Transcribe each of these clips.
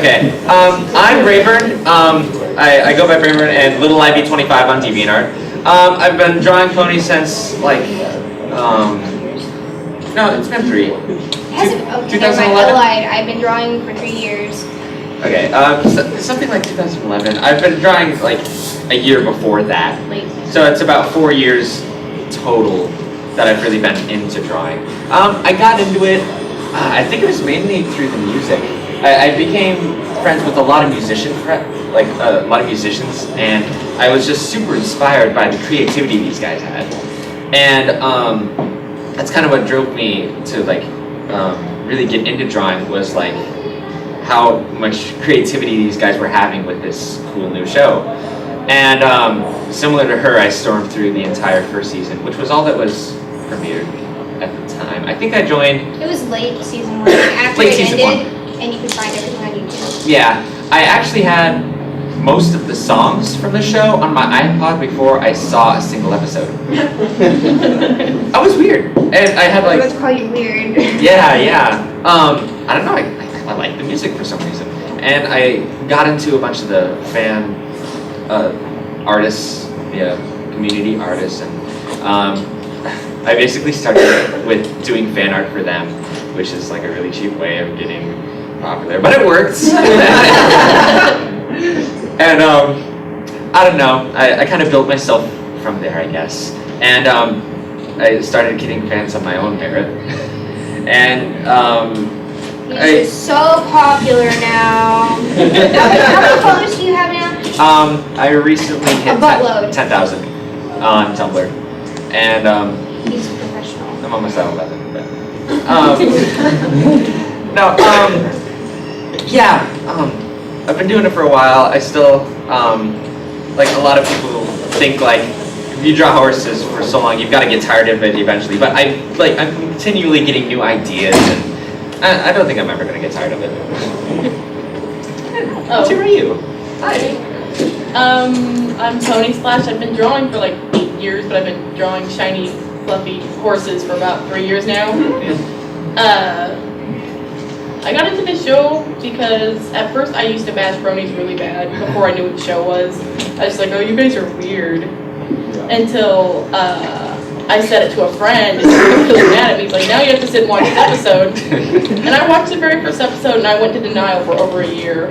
Okay, I'm Rayburn. I go by Rayburn and Little IB25 on DeviantArt. I've been drawing ponies since like, no, it's been 3. Hasn't, okay, 2011? I lied. I've been drawing for 3 years. Okay, something like 2011. I've been drawing like a year before that. So it's about 4 years total that I've really been into drawing. I got into it, I think it was mainly through the music. I became friends with a lot of musicians, and I was just super inspired by the creativity these guys had. And that's kind of what drove me to like really get into drawing, was like how much creativity these guys were having with this cool new show. And similar to her, I stormed through the entire first season, which was all that was premiered at the time. I think I joined... It was late season 1, after late it season ended, 1. And you could find everything on YouTube. Yeah, I actually had most of the songs from the show on my iPod before I saw a single episode. I was weird, and I had like... Let's call you weird. Yeah. I don't know, I like the music for some reason. And I got into a bunch of the fan artists, community artists, and I basically started with doing fan art for them, which is like a really cheap way of getting popular, but it works. And I don't know, I kind of built myself from there, I guess. And I started getting fans on my own merit. And You're so popular now. How many followers do you have now? I recently hit 10,000 on Tumblr, and He's a professional. I'm almost at 11. But, no, yeah, I've been doing it for a while. I still, like a lot of people think like, if you draw horses for so long, you've got to get tired of it eventually. But I'm continually getting new ideas, and I don't think I'm ever going to get tired of it. Oh. Who are you? Hi. I'm Tony Splash. I've been drawing for like 8 years, but I've been drawing shiny, fluffy horses for about 3 years now. I got into this show because at first I used to bash bronies really bad before I knew what the show was. I was like, oh, you guys are weird. Until I said it to a friend, and he was really mad at me. He's like, now you have to sit and watch this episode. And I watched the very first episode, and I went to denial for over a year.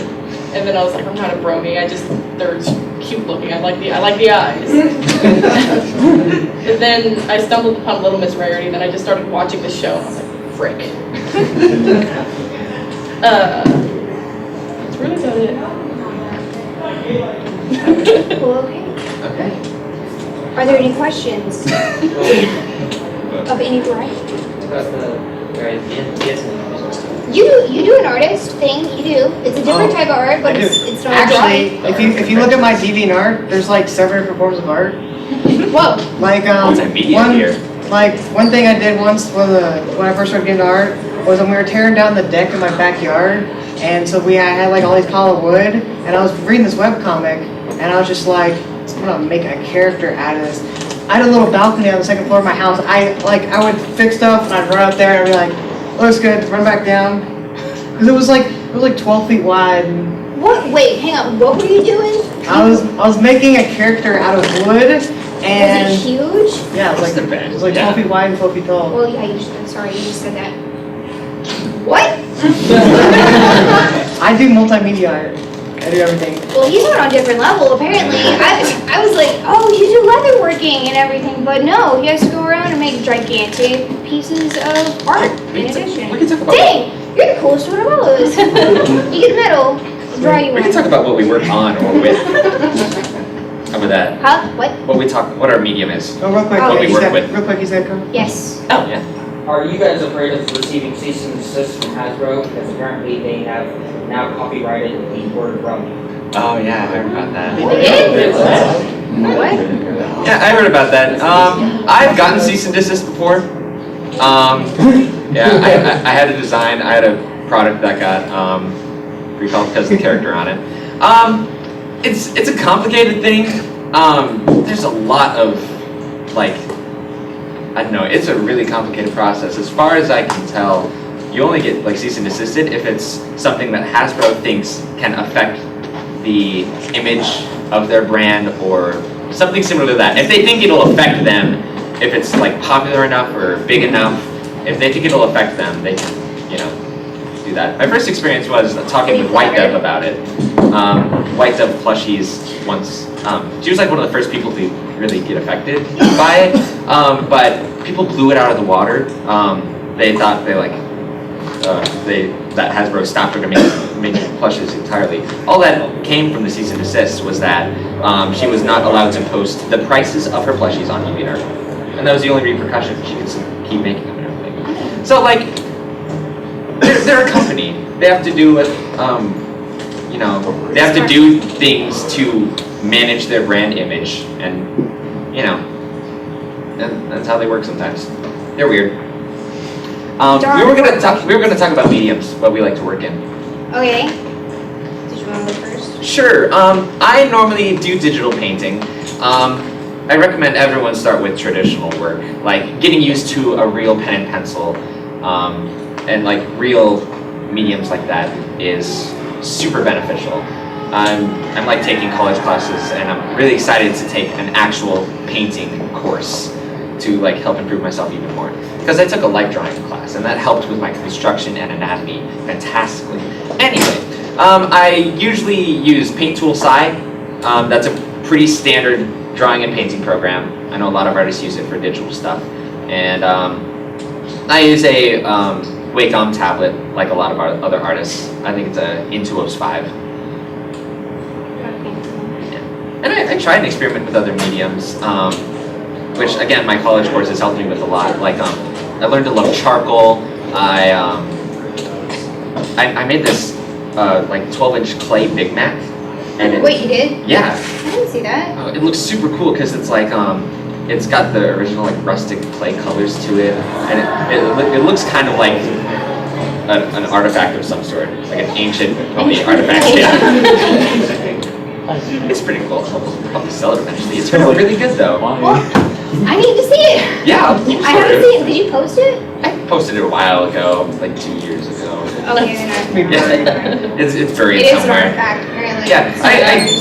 And then I was like, I'm not a brony. They're cute looking. I like the eyes. And then I stumbled upon Little Miss Rarity, and then I just started watching the show. And I was like, frick. That's really about it. Well, okay. Are there any questions of any variety? You do an artist thing. You do. It's a different type of art, but it's not actually. If you look at my DeviantArt, there's like 7 different forms of art. Whoa. Like one thing I did once when I first started getting into art was when we were tearing down the deck in my backyard, and so I had like all these pile of wood, and I was reading this webcomic, and I was just like, I'm gonna make a character out of this. I had a little balcony on the 2nd floor of my house. I would fix stuff, and I'd run up there and I'd be like, looks good, run back down. Because it was like 12 feet wide. What? Wait, hang on. What were you doing? I was making a character out of wood, and was it huge? yeah, it was like 12 feet wide and 12 feet tall. Well, yeah. I'm sorry, you just said that. What? I do multimedia art. I do everything. Well, he's on a different level, apparently. I was like, oh, you do leatherworking and everything, but no, he has to go around and make gigantic pieces of art in addition. We can talk about Dang, you're the coolest one of all of us. You get a medal, I'll draw you We can one. talk about what we work on or with. How about that? Huh? What? What our medium is. Oh, real quick, What we work with. Real quick, you said come. Yes. Oh, yeah. Are you guys afraid of receiving cease and desist from Hasbro because apparently they have now copyrighted the word brony? Oh, yeah, I heard about that. What? Yeah, I heard about that. I've gotten cease and desist before. Yeah, I had a design. I had a product that got recalled because of the character on it. It's a complicated thing. There's a lot of like, I don't know. It's a really complicated process. As far as I can tell, you only get like cease and desisted if it's something that Hasbro thinks can affect the image of their brand or something similar to that. If they think it'll affect them, if it's like popular enough or big enough, if they think it'll affect them, they can, you know, do that. My first experience was talking with White Dove about it. White Dove plushies once. She was like one of the first people to really get affected by it, but people blew it out of the water. They thought that Hasbro stopped her to make plushes entirely. All that came from the cease and desist was that she was not allowed to post the prices of her plushies on DeviantArt, and that was the only repercussion. She could keep making them and everything. So like, they're a company. They have to do you know, they have to do things to manage their brand image, and you know, that's how they work sometimes. They're weird. We were gonna talk about mediums, what we like to work in. Okay. Did you want to go first? Sure. I normally do digital painting. I recommend everyone start with traditional work, like getting used to a real pen and pencil, and like real mediums like that is super beneficial. I'm like taking college classes, and I'm really excited to take an actual painting course to like help improve myself even more. Because I took a light drawing class, and that helped with my construction and anatomy fantastically. Anyway, I usually use Paint Tool Sci. That's a pretty standard drawing and painting program. I know a lot of artists use it for digital stuff. And I use a Wacom tablet, like a lot of our other artists. I think it's a Intuos 5. And I try and experiment with other mediums, which again, my college courses helped me with a lot. Like, I learned to love charcoal. I made this like 12-inch clay Big Mac. And Wait, you did? Yeah. I didn't see that. It looks super cool because it's like it's got the original like rustic clay colors to it, and it looks kind of like an artifact of some sort, like an ancient probably artifact. Yeah. It's pretty cool. I'll probably sell it eventually. It's turned out really good though. Well, I need to see it. Yeah. I haven't seen it. Did you post it? I posted it a while ago, like 2 years ago. Okay, then Yeah. It's buried it is an somewhere. artifact, apparently. Yeah,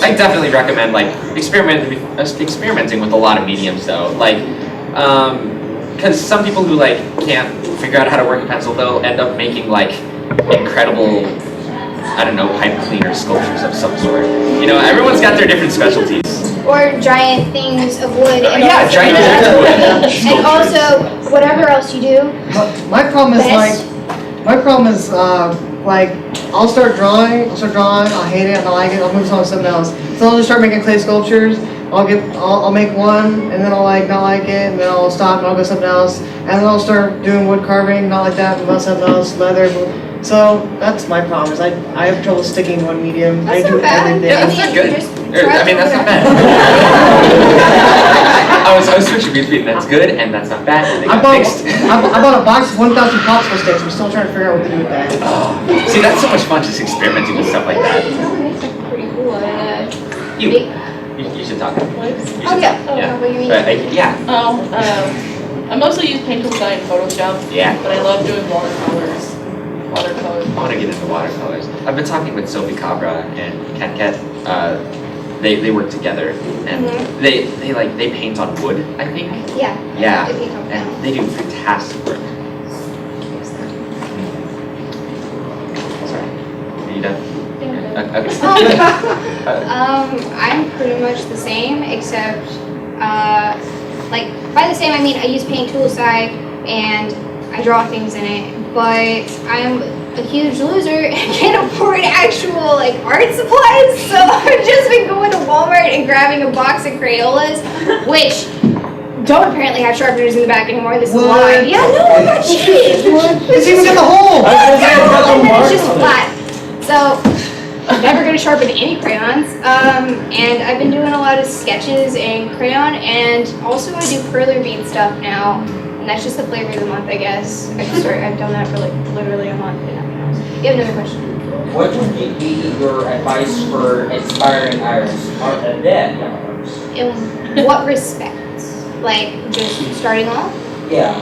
I definitely recommend like experimenting with a lot of mediums though, like because some people who like can't figure out how to work a pencil, they'll end up making like incredible, I don't know, pipe cleaner sculptures of some sort. You know, everyone's got their different specialties. Or giant things of wood. And Yeah, also, giant things of wood. And also, whatever else you do. My problem is Best. my problem is like I'll start drawing, I'll hate it, I'll like it, I'll move on to something else. So I'll just start making clay sculptures. I'll make one, and then I'll like not like it, and then I'll stop and I'll go something else, and then I'll start doing wood carving, not like that, and something else, leather. So that's my problem. Is I have trouble sticking to one medium. That's I do not bad. everything. Yeah, that's not good. Just I mean, that's not bad. I was switching between that's good and that's not bad, and they I got bought fixed. I bought a box of 1,000 popsicle sticks. I'm still trying to figure out what to do with that. Oh, see, that's so much fun just experimenting with stuff like that. Pretty cool. You should talk. You should Oh, yeah. talk, yeah. What do you mean? I mostly use Paint Tool Sci and Photoshop. Yeah. But I love doing watercolors. I want to get into watercolors. I've been talking with Sophie Cabra and Kat Kat. They work together, and they paint on wood, I think. Yeah. Yeah, They paint on wood. and they do fantastic work. Sorry, are you done? Okay. I'm pretty much the same, except, like, by the same I mean I use Paint Tool Sci and I draw things in it, but I'm a huge loser and can't afford actual, like, art supplies, so I've just been going to Walmart and grabbing a box of Crayolas, which don't apparently have sharpeners in the back anymore. This is a lie. Yeah, no, I'm not cheating. It's even in the hole. And then it's just flat. So, I'm never going to sharpen any crayons. And I've been doing a lot of sketches in crayon, and also I do perler bead stuff now. And that's just the flavor of the month, I guess. I've done that for like literally a month and nothing else. You have another question? What would be your advice for inspiring artists? In what respect? Like, just starting off? Yeah.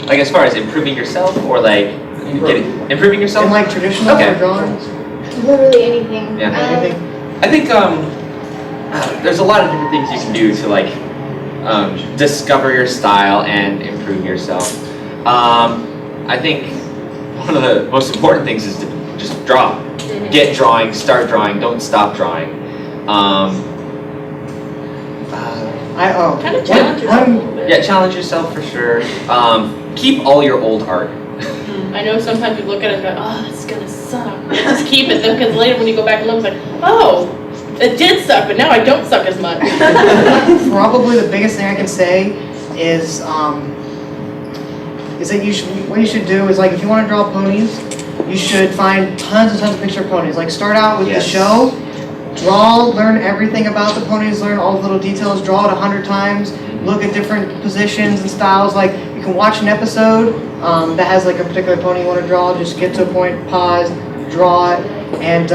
Like as far as improving yourself, or like Improving yourself? In like traditional Okay. drawings? Literally anything. Yeah. Anything? I think there's a lot of different things you can do to like discover your style and improve yourself. I think one of the most important things is to just draw. Get drawing, start drawing, don't stop drawing. Kind of challenge yourself a little bit. Yeah, challenge yourself for sure. Keep all your old art. I know sometimes you look at it and go, oh, that's gonna suck. But just keep it, then, because later when you go back and look, it's like, oh, it did suck, but now I don't suck as much. Probably the biggest thing I can say is that what you should do is like if you want to draw ponies, you should find tons and tons of picture of ponies. Like start out with the show, draw, learn everything about the ponies, learn all the little details, draw it 100 times, look at different positions and styles. Like you can watch an episode that has like a particular pony you want to draw, just get to a point, pause, draw it, and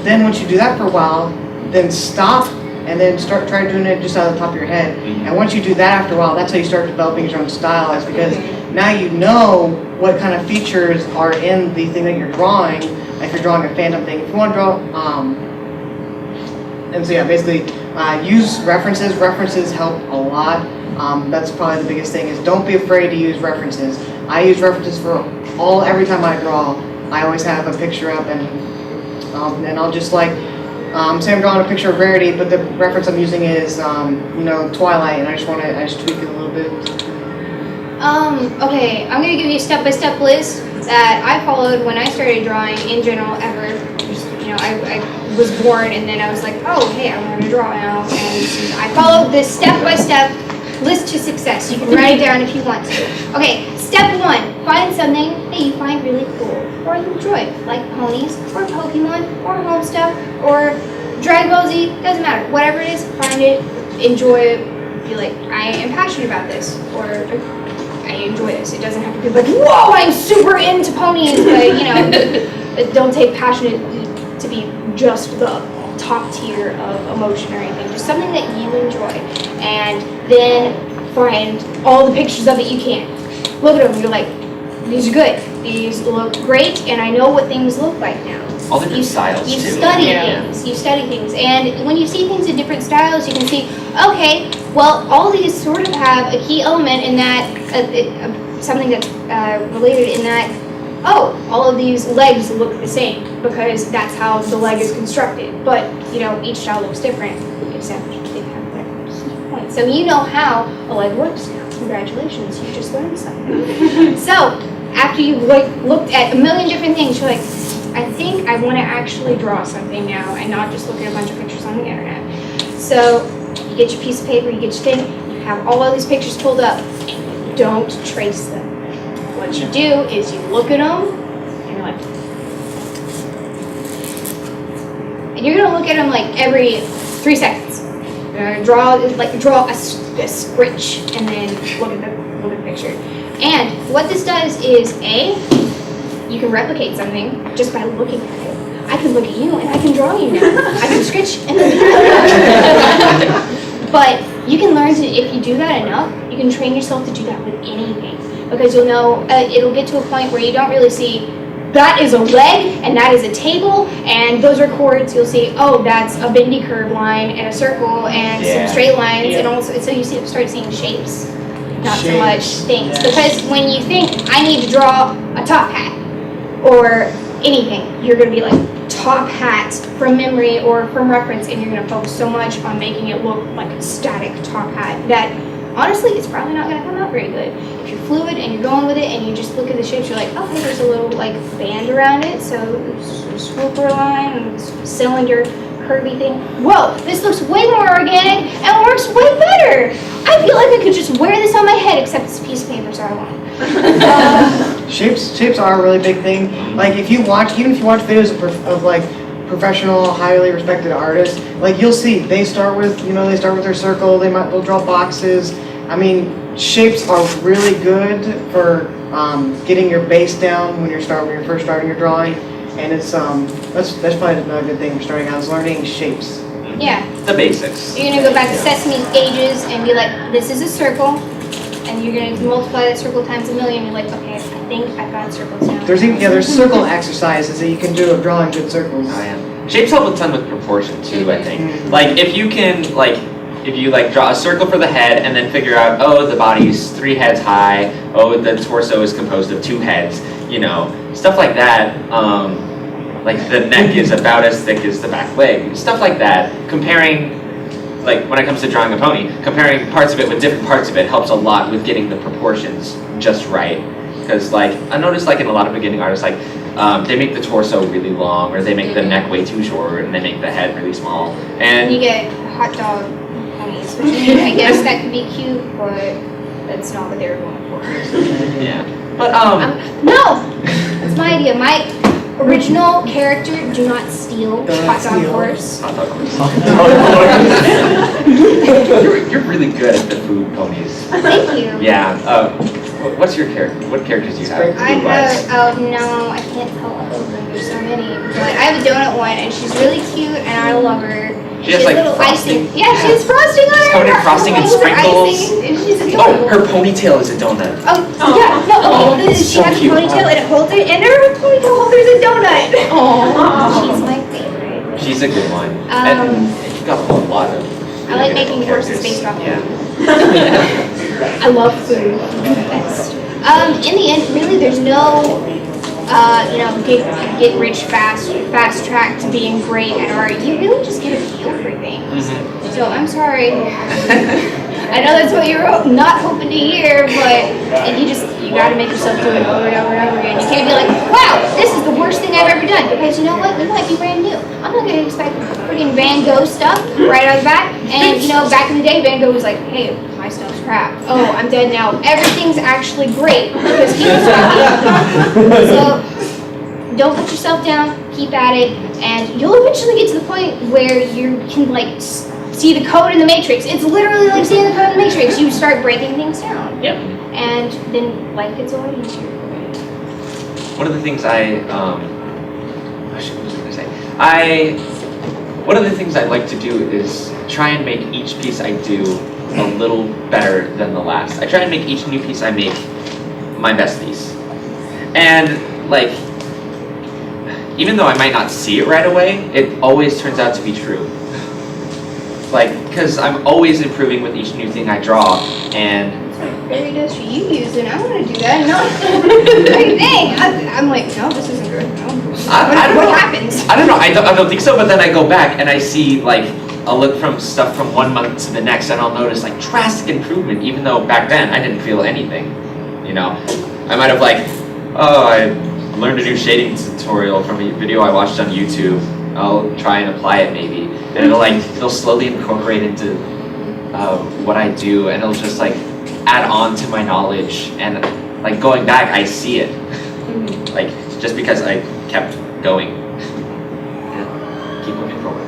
then once you do that for a while, then stop and then try doing it just out of the top of your head. And once you do that after a while, that's how you start developing your own style, is because now you know what kind of features are in the thing that you're drawing. Like if you're drawing a phantom thing, if you want to draw, and so yeah, basically use references. References help a lot. That's probably the biggest thing, is don't be afraid to use references. I use references for every time I draw. I always have a picture up and I'll just like, say I'm drawing a picture of Rarity, but the reference I'm using is, Twilight, and I just tweak it a little bit. Okay, I'm gonna give you a step-by-step list that I followed when I started drawing in general ever. Just, I was born and then I was like, oh, hey, I want to draw now, and I followed this step-by-step list to success. You can write it down if you want to. Okay, step 1, find something that you find really cool or you enjoy, like ponies or Pokemon or home stuff or Dragon Ball Z, doesn't matter. Whatever it is, find it, enjoy it, be like, I am passionate about this, or I enjoy this. It doesn't have to be like, whoa, I'm super into ponies, but don't take passionate to be just the top tier of emotion or anything. Just something that you enjoy, and then find all the pictures of it you can. Look at them. You're like, these are good. These look great, and I know what things look like now. All different styles You too. study things. You study things, and when you see things in different styles, you can see, okay, well, all these sort of have a key element in that, something that's related in that. Oh, all of these legs look the same because that's how the leg is constructed. But each style looks different, except they have their key points. So you know how a leg works now. Congratulations, you just learned something. So after you looked at a million different things, you're like, I think I want to actually draw something now and not just look at a bunch of pictures on the internet. So you get your piece of paper, you get your thing, you have all of these pictures pulled up, and you don't trace them. What you do is you look at them, and you're like, and you're gonna look at them like every 3 seconds. You're gonna draw a scritch, and then look at the picture. And what this does is, you can replicate something just by looking at it. I can look at you and I can draw you now. I can scritch and then but you can learn to, if you do that enough, you can train yourself to do that with anything. Because you'll know, it'll get to a point where you don't really see, that is a leg, and that is a table, and those are chords. You'll see, oh, that's a bendy curve line, and a circle, and some straight lines, and also, so you start seeing shapes, not so much things. Yes. Because when you think, I need to draw a top hat, or anything, you're going to be like, top hat from memory or from reference, and you're going to focus so much on making it look like a static top hat that honestly it's probably not going to come out very good. If you're fluid and you're going with it and you just look at the shapes, you're like, okay, there's a little like band around it, so swooper line, cylinder, curvy thing. Whoa, this looks way more organic and works way better. I feel like I could just wear this on my head, except it's a piece of paper, so I won't. Shapes are a really big thing. Like even if you watch videos of like professional, highly respected artists, like you'll see they start with their circle. They'll draw boxes. I mean, shapes are really good for getting your base down when you're first starting your drawing, and it's that's probably another good thing for starting out, is learning shapes. Yeah. The basics. You're gonna go back to Sesame Ages and be like, this is a circle, and you're gonna multiply that circle times 1,000,000. You're like, okay, think I've got circles down. There's circle exercises that you can do of drawing good circles. Oh, yeah. Shapes help a ton with proportion too, I think. Like if you can if you draw a circle for the head and then figure out, oh, the body's 3 heads high, oh, the torso is composed of 2 heads, stuff like that. Like the neck is about as thick as the back leg, stuff like that. Comparing, like when it comes to drawing a pony, comparing parts of it with different parts of it helps a lot with getting the proportions just right. Because I noticed in a lot of beginning artists, they make the torso really long, or they make the neck way too short, and they make the head really small. And you get hot dog ponies, which I guess that could be cute, but that's not what they were going for. yeah, but no, that's my idea. My original character, do not steal, hot dog horse. hot dog horse. You're really good at the food ponies. Thank you. Yeah. What's your character? What characters do you have? I have, no, I can't tell all of them. There's so many. But I have a donut one, and she's really cute, and I love her. She has little frosting. icing. Yeah, she has frosting on her. Coated frosting and sprinkles. And she's Oh, adorable. her ponytail is a donut. Oh, yeah, no, okay, she so has a cute. ponytail and it holds it, and her ponytail holder is a donut. She's my favorite. She's a good one. And you've got a lot of. I like making horses characters. based off Yeah. I love food. Best. In the end, really, there's no, get rich fast track to being great at art. You really just get a feel for things. So I'm sorry. I know that's what you're not hoping to hear, but you gotta make yourself do it over and over and over again. You can't be like, wow, this is the worst thing I've ever done. Because you know what? You might be brand new. I'm not gonna expect freaking Van Gogh stuff right out of the bat. And back in the day, Van Gogh was like, hey, my stuff's crap. Oh, I'm dead now. Everything's actually great because he was happy. So don't put yourself down. Keep at it, and you'll eventually get to the point where you can see the code in the matrix. It's literally like seeing the code in the matrix. You start breaking things down. Yep. And then life gets a lot easier. One of the things one of the things I like to do is try and make each piece I do a little better than the last. I try and make each new piece I make my best piece. And even though I might not see it right away, it always turns out to be true. Because I'm always improving with each new thing I draw, and Fairy dust you use, and I'm gonna do that. No, dang, I'm like, no, this isn't good. No. What happens? I don't know. I don't think so. But then I go back and I see I'll look from stuff from one month to the next, and I'll notice drastic improvement, even though back then I didn't feel anything. I might have I learned a new shading tutorial from a video I watched on YouTube. I'll try and apply it maybe, and it'll slowly incorporate into what I do, and it'll just add on to my knowledge, and going back I see it, just because I kept going. Yeah. Keep moving forward.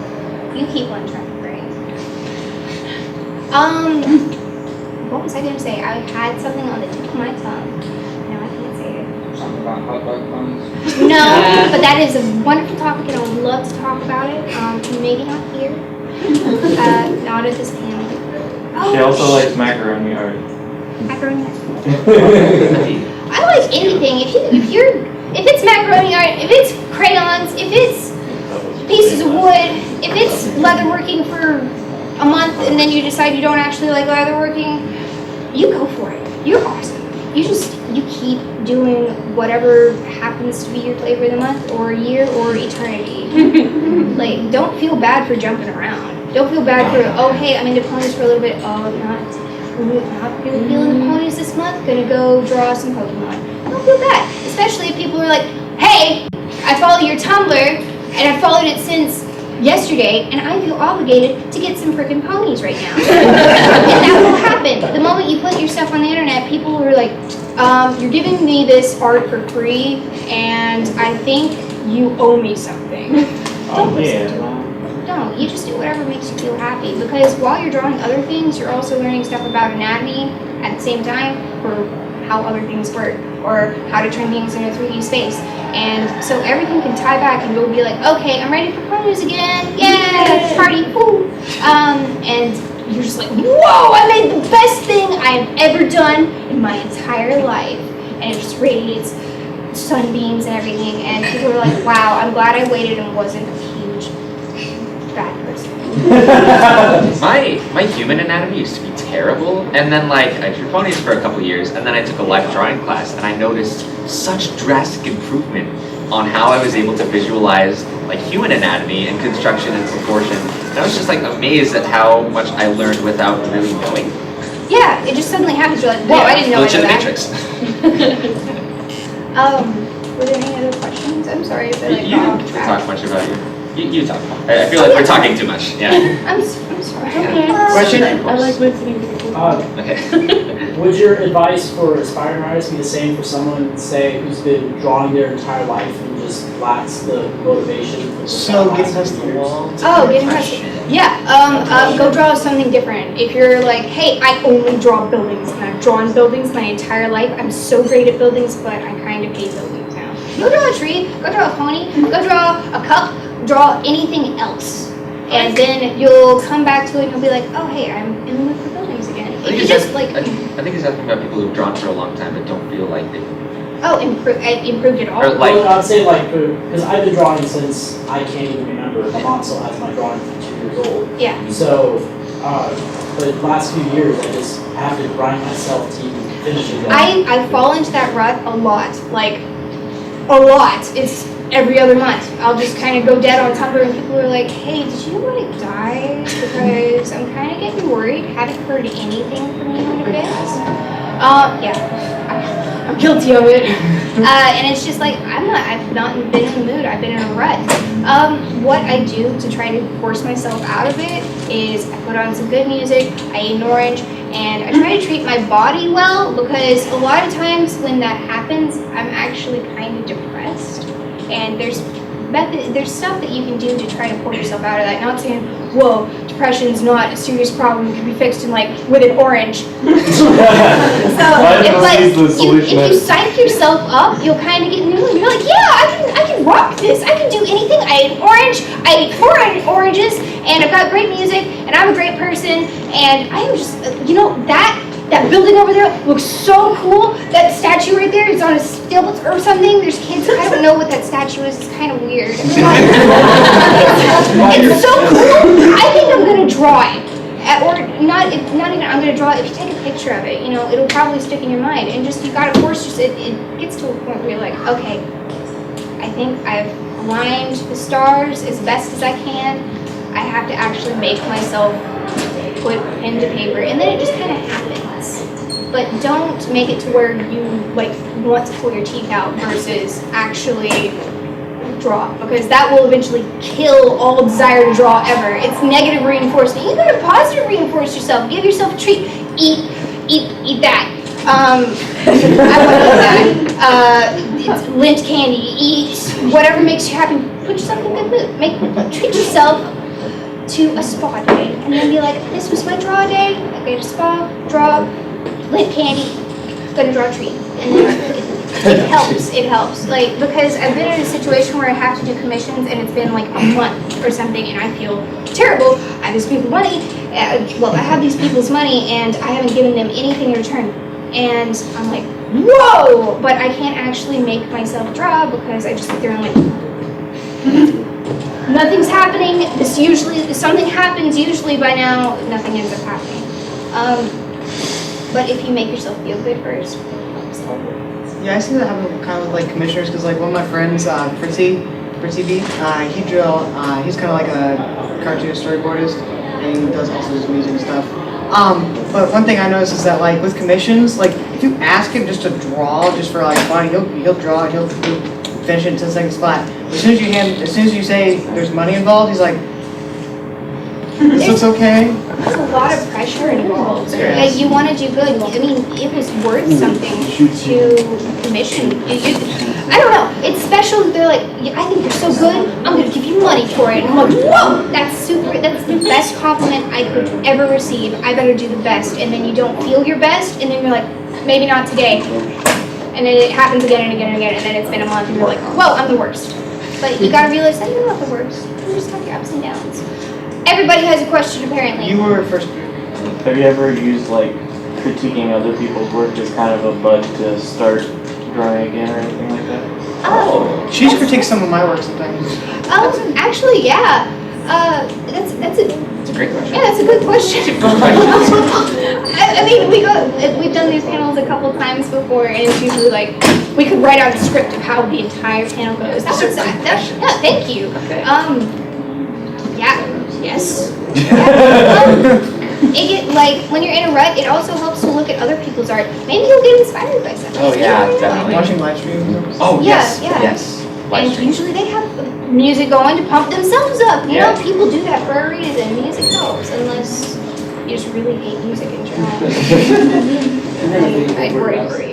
You keep on trying, right? What was I gonna say? I had something on the tip of my tongue. Now I can't say it. Something about hot dog buns? No, but that is a wonderful topic, and I would love to talk about it. Maybe not here. Not at this panel. She also likes macaroni art. Macaroni art. I like anything. If it's macaroni art, if it's crayons, if it's pieces of wood, if it's leatherworking for a month and then you decide you don't actually like leatherworking, you go for it. You're awesome. You keep doing whatever happens to be your flavor of the month or year or eternity. Don't feel bad for jumping around. Don't feel bad for, oh hey, I'm into ponies for a little bit. Oh, not really feeling the ponies this month. Gonna go draw some Pokemon. Don't feel bad. Especially if people are like, hey, I follow your Tumblr and I've followed it since yesterday, and I feel obligated to get some freaking ponies right now. And that will happen. The moment you put your stuff on the internet, people are like, you're giving me this art for free, and I think you owe me something. Don't listen to them. Don't. You just do whatever makes you feel happy, because while you're drawing other things, you're also learning stuff about anatomy at the same time, or how other things work, or how to turn things into a 3D space. And so everything can tie back, and you'll be like, okay, I'm ready for ponies again. Yeah, party, woo. And you're just like, whoa, I made the best thing I have ever done in my entire life. and it just radiates sunbeams and everything. And people are like, wow, I'm glad I waited and wasn't a huge bad person. My human anatomy used to be terrible, and then like I drew ponies for a couple years, and then I took a life drawing class, and I noticed such drastic improvement on how I was able to visualize like human anatomy and construction and proportion. And I was just like amazed at how much I learned without really knowing. Yeah, it just suddenly happens. You're like, whoa, I didn't know Glitch in the that. Matrix. Were there any other questions? I'm sorry if I like You got off didn't track. talk much about you. You talk. I feel like we're talking too much. Yeah. I'm sorry. Okay. Question? I like listening to people. Okay. Would your advice for aspiring artists be the same for someone, say, who's been drawing their entire life and just lacks the motivation? For So get past the wall. Oh, getting past. Yeah. Go draw something different. If you're like, hey, I only draw buildings and I've drawn buildings my entire life. I'm so great at buildings, but I kind of hate buildings now. Go draw a tree. Go draw a pony. Go draw a cup. Draw anything else, and then you'll come back to it and you'll be like, oh, hey, I'm in the mood for buildings again. If you just like, I think he's asking about people who've drawn for a long time but don't feel like they. improved it all. Or like- Well, I'd say because I've been drawing since I can't even remember. My mom still has my drawing from 2 years old. Yeah. So, but the last few years, I just have to grind myself to even finish it. I fall into that rut a lot, like a lot. It's every other month. I'll just kind of go dead on Tumblr and people are like, hey, did you like die? Because I'm kind of getting worried. Haven't heard anything from you in a bit. Yeah, I'm guilty of it. And it's just like, I've not been in the mood. I've been in a rut. What I do to try to force myself out of it is I put on some good music, I eat an orange, and I try to treat my body well, because a lot of times when that happens, I'm actually kind of depressed. And there's stuff that you can do to try to pull yourself out of that. Not saying, whoa, depression's not a serious problem, it can be fixed in like with an orange. So if you psych yourself up, you'll kind of get new and you're like, yeah, I can rock this. I can do anything. I ate orange. I ate 4 oranges, and I've got great music, and I'm a great person, and I am just, that building over there looks so cool. That statue right there is on a stilts or something. There's kids. I don't know what that statue is. It's kind of weird. It's so cool. I think I'm gonna draw it. Not even I'm gonna draw it. If you take a picture of it, it'll probably stick in your mind. And just you gotta force yourself. It gets to a point where you're like, okay, I think I've aligned the stars as best as I can. I have to actually make myself put pen to paper, and then it just kind of happens. But don't make it to where you want to pull your teeth out versus actually draw, because that will eventually kill all desire to draw ever. It's negative reinforcement. You gotta positive reinforce yourself. Give yourself a treat. Eat that. I want to eat that. It's lint candy. Eat whatever makes you happy. Put yourself in a good mood. Treat yourself to a spa day, and then be like, this was my draw day. I go to spa, draw, lint candy, gonna draw a tree. And then it helps. Because I've been in a situation where I have to do commissions and it's been like a month or something and I feel terrible. I have these people's money, I have these people's money and I haven't given them anything in return. And I'm like, whoa! But I can't actually make myself draw because I just sit there and nothing's happening. Something happens usually by now, nothing ends up happening. But if you make yourself feel good first, Yeah, I see that happen kind of with like commissioners, because like one of my friends, Fritzy B, he's kind of like a cartoon storyboardist, and he does also his music and stuff. But one thing I noticed is that like with commissions, like if you ask him just to draw just for like fun, he'll draw and he'll finish it in 10 seconds flat. As soon as you say there's money involved, he's like, this looks okay. there's a lot of pressure involved. Yes. You want to do good. I mean, it was worth something to commission. I don't know. It's special that they're like, I think you're so good, I'm going to give you money for it. And I'm like, whoa, that's super. That's the best compliment I could ever receive. I better do the best. And then you don't feel your best, and then you're like, maybe not today. And then it happens again and again and again, and then it's been a month, and you're like, whoa, I'm the worst. But you got to realize that you're not the worst. You just have your ups and downs. Everybody has a question, apparently. You were first. Have you ever used like critiquing other people's work as kind of a bug to start drawing again or anything like that? She's critiqued some of my work sometimes. Actually, yeah. That's a It's a great question. yeah, that's a good question. I mean, we've done these panels a couple times before, and it's usually like we could write out a script of how the entire panel goes. That was yeah. Thank you. Okay. Yeah. Yes. It get like when you're in a rut, it also helps to look at other people's art. Maybe you'll get inspired by something. Oh yeah, definitely. Watching live streams. Oh Yeah, yes, yeah. yes. Live And stream. usually they have music going to pump themselves up. You Yeah. know, people do that for a reason. Music helps, unless you just really hate music in general. I agree.